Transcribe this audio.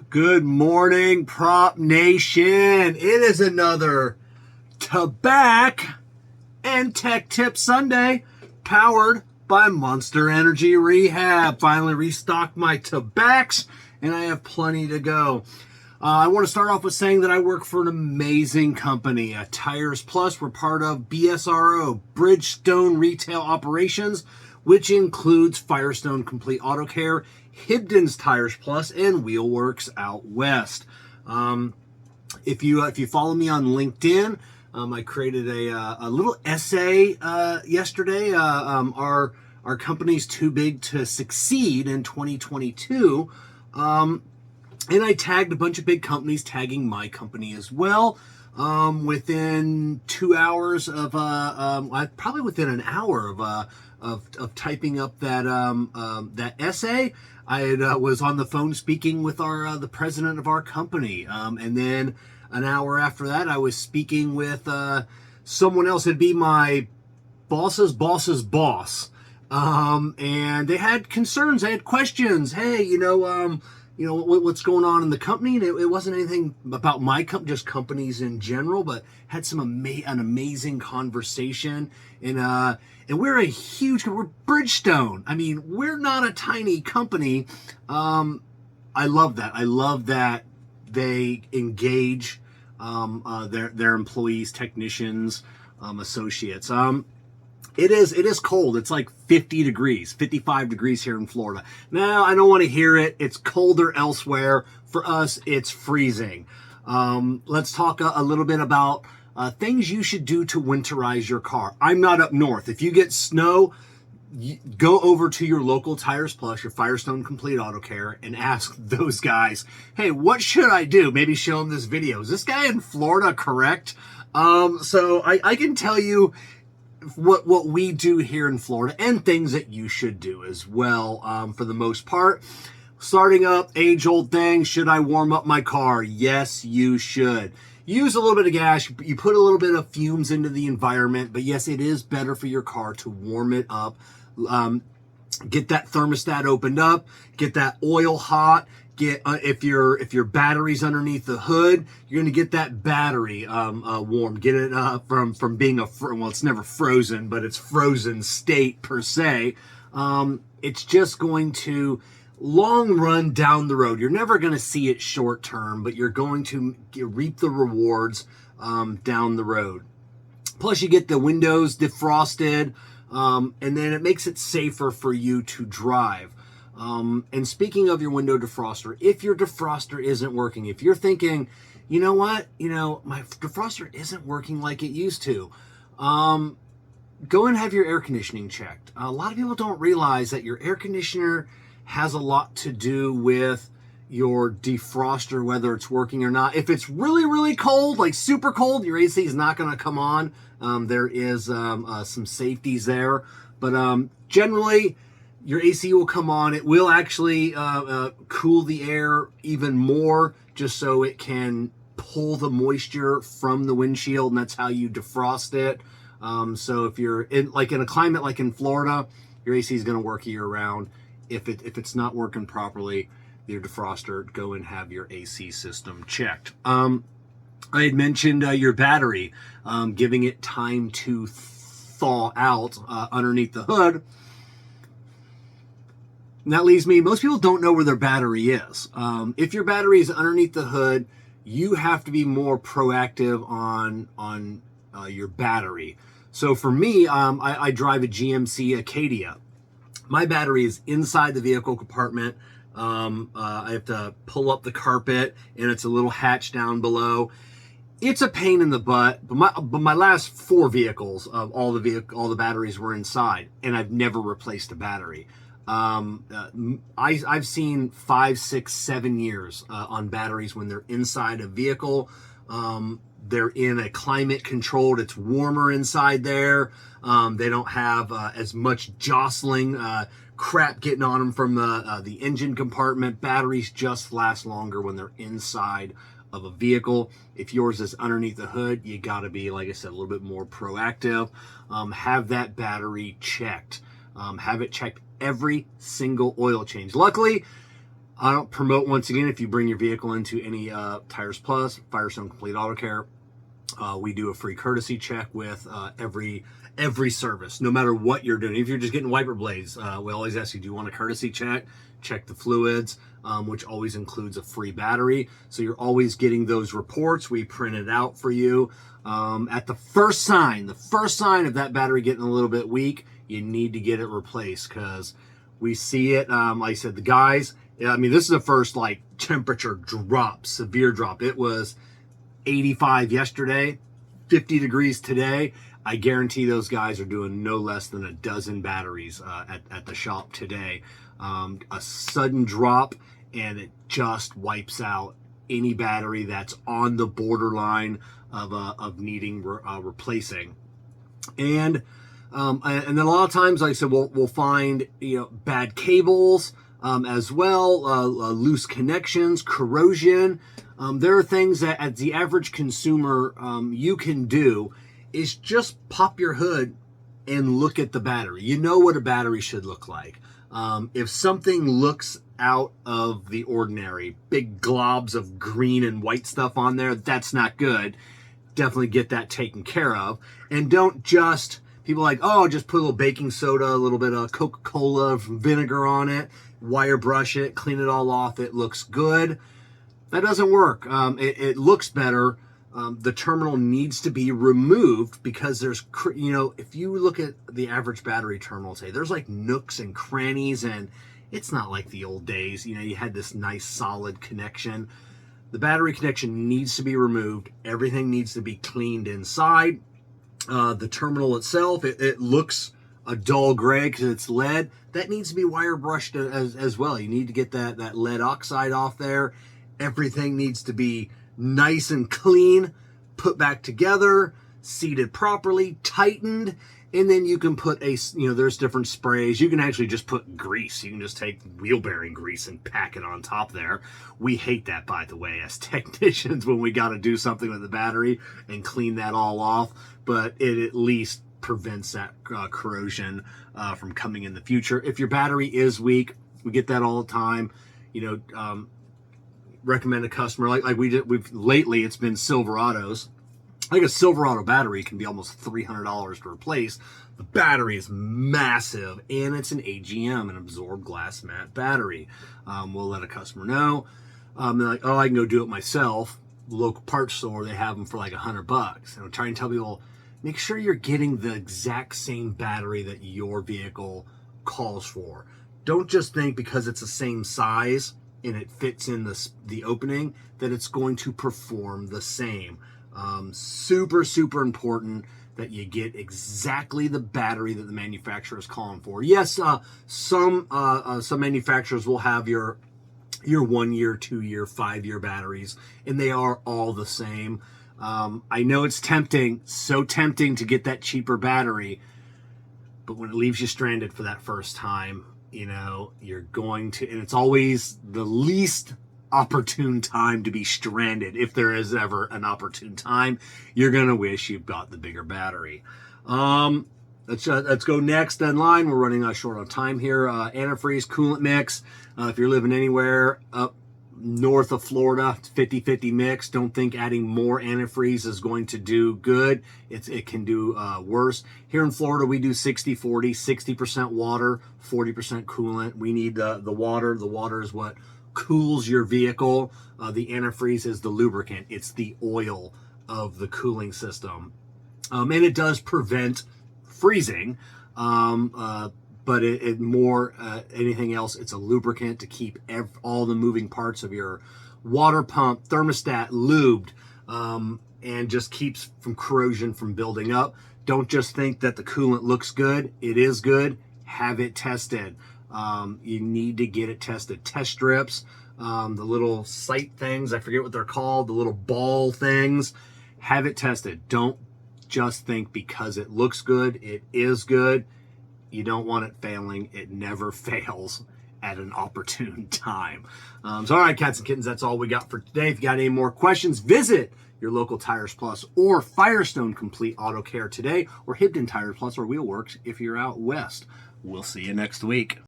Good morning, Prop Nation. It is another Tabak and Tech Tip Sunday, powered by Monster Energy Rehab. Finally restocked my Tabaks, and I have plenty to go. I want to start off with saying that I work for an amazing company, Tires Plus. We're part of BSRO, Bridgestone Retail Operations, which includes Firestone Complete Auto Care, Hibdon's Tires Plus, and Wheelworks out west. If you follow me on LinkedIn, I created a little essay yesterday. Our company's too big to succeed in 2022. And I tagged a bunch of big companies, tagging my company as well. Within 2 hours of, probably within an hour of typing up that essay, I was on the phone speaking with the president of our company, and then an hour after that, I was speaking with someone else. It'd be my boss's boss's boss, and they had concerns, they had questions. Hey, what's going on in the company? And it wasn't anything about my company, just companies in general, but had an amazing conversation. And we're we're Bridgestone. I mean, we're not a tiny company. I love that. I love that they engage their employees, technicians, associates. It is cold. It's like 50 degrees, 55 degrees here in Florida. Now, I don't want to hear it. It's colder elsewhere. For us, it's freezing. Let's talk a little bit about things you should do to winterize your car. I'm not up north. If you get snow, go over to your local Tires Plus, your Firestone Complete Auto Care, and ask those guys, hey, what should I do? Maybe show them this video. Is this guy in Florida correct? So I can tell you what we do here in Florida, and things that you should do as well. For the most part, starting up, age-old thing, should I warm up my car? Yes, you should. Use a little bit of gas. You put a little bit of fumes into the environment, but yes, it is better for your car to warm it up. Get that thermostat opened up, get that oil hot. If your battery's underneath the hood, you're going to get that battery warm. Get it from being it's never frozen, but it's frozen state per se. It's just going to long run down the road. You're never going to see it short term, but you're going to reap the rewards down the road. Plus, you get the windows defrosted, and then it makes it safer for you to drive. And speaking of your window defroster, if your defroster isn't working, if you're thinking, you know what, my defroster isn't working like it used to, go and have your air conditioning checked. A lot of people don't realize that your air conditioner has a lot to do with your defroster, whether it's working or not. If it's really, really cold, like super cold, your AC is not going to come on. There is some safeties there, but generally, your AC will come on. It will actually cool the air even more, just so it can pull the moisture from the windshield, and that's how you defrost it. So if you're in a climate like in Florida, your AC is going to work year round. If it's not working properly, your defroster, go and have your AC system checked. I had mentioned your battery, giving it time to thaw out underneath the hood. And that leaves me, most people don't know where their battery is. If your battery is underneath the hood, you have to be more proactive on your battery. So for me, I drive a GMC Acadia. My battery is inside the vehicle compartment. I have to pull up the carpet, and it's a little hatch down below. It's a pain in the butt, but my last 4 vehicles, all the batteries were inside, and I've never replaced a battery. I've seen 5, 6, 7 years on batteries when they're inside a vehicle. They're in a climate controlled, it's warmer inside there. They don't have as much jostling crap getting on them from the engine compartment. Batteries just last longer when they're inside of a vehicle. If yours is underneath the hood, you got to be, like I said, a little bit more proactive. Have that battery checked. Have it checked every single oil change. Luckily, I don't promote, once again, if you bring your vehicle into any Tires Plus, Firestone Complete Auto Care, we do a free courtesy check with every service, no matter what you're doing. If you're just getting wiper blades, we always ask you, do you want a courtesy check? Check the fluids, which always includes a free battery. So you're always getting those reports. We print it out for you. At the first sign of that battery getting a little bit weak, you need to get it replaced, because we see it. Like I said, the guys, I mean, this is the first like temperature drop, severe drop. It was 85 yesterday, 50 degrees today. I guarantee those guys are doing no less than a dozen batteries at the shop today. A sudden drop, and it just wipes out any battery that's on the borderline of needing replacing. And then a lot of times, like I said, we'll find bad cables as well, loose connections, corrosion. There are things that, as the average consumer, you can do is just pop your hood and look at the battery. You know what a battery should look like. If something looks out of the ordinary, big globs of green and white stuff on there, that's not good. Definitely get that taken care of. And don't just, people are like, oh, just put a little baking soda, a little bit of Coca-Cola vinegar on it, wire brush it, clean it all off, it looks good. That doesn't work. It looks better. The terminal needs to be removed, because there's, if you look at the average battery terminal today, there's like nooks and crannies, and it's not like the old days. You had this nice solid connection. The battery connection needs to be removed. Everything needs to be cleaned inside. The terminal itself, it looks a dull gray because it's lead. That needs to be wire brushed as well. You need to get that lead oxide off there. Everything needs to be nice and clean, put back together, seated properly, tightened, and then you can put there's different sprays. You can actually just put grease. You can just take wheel bearing grease and pack it on top there. We hate that, by the way, as technicians, when we got to do something with the battery and clean that all off, but it at least prevents that corrosion from coming in the future. If your battery is weak, we get that all the time. Recommend a customer like we've lately, it's been Silverados. Like a Silverado battery can be almost $300 to replace. The battery is massive, and it's an AGM, an absorbed glass mat battery. We'll let a customer know. They're like, oh, I can go do it myself. The local parts store, they have them for like $100. And I'm trying to tell people, make sure you're getting the exact same battery that your vehicle calls for. Don't just think because it's the same size and it fits in the opening that it's going to perform the same. Super, super important that you get exactly the battery that the manufacturer is calling for. Yes, some manufacturers will have your 1 year, 2 year, 5 year batteries, and they are all the same. I know it's tempting, so tempting to get that cheaper battery, but when it leaves you stranded for that first time, you're going to, and it's always the least opportune time to be stranded. If there is ever an opportune time, you're going to wish you bought the bigger battery. Let's go next in line. We're running short on time here. Antifreeze coolant mix. If you're living anywhere up north of Florida, it's 50-50 mix. Don't think adding more antifreeze is going to do good. It can do worse. Here in Florida, we do 60-40, 60% water, 40% coolant. We need the water. The water is what cools your vehicle. The antifreeze is the lubricant. It's the oil of the cooling system. And it does prevent freezing. But it more anything else, it's a lubricant to keep all the moving parts of your water pump, thermostat lubed, and just keeps from corrosion from building up. Don't just think that the coolant looks good. It is good. Have it tested. You need to get it tested. Test strips, the little sight things, I forget what they're called, the little ball things. Have it tested. Don't just think because it looks good, it is good. You don't want it failing. It never fails at an opportune time. So, all right, cats and kittens, that's all we got for today. If you got any more questions, visit your local Tires Plus or Firestone Complete Auto Care today, or Hibden Tires Plus or Wheelworks if you're out west. We'll see you next week.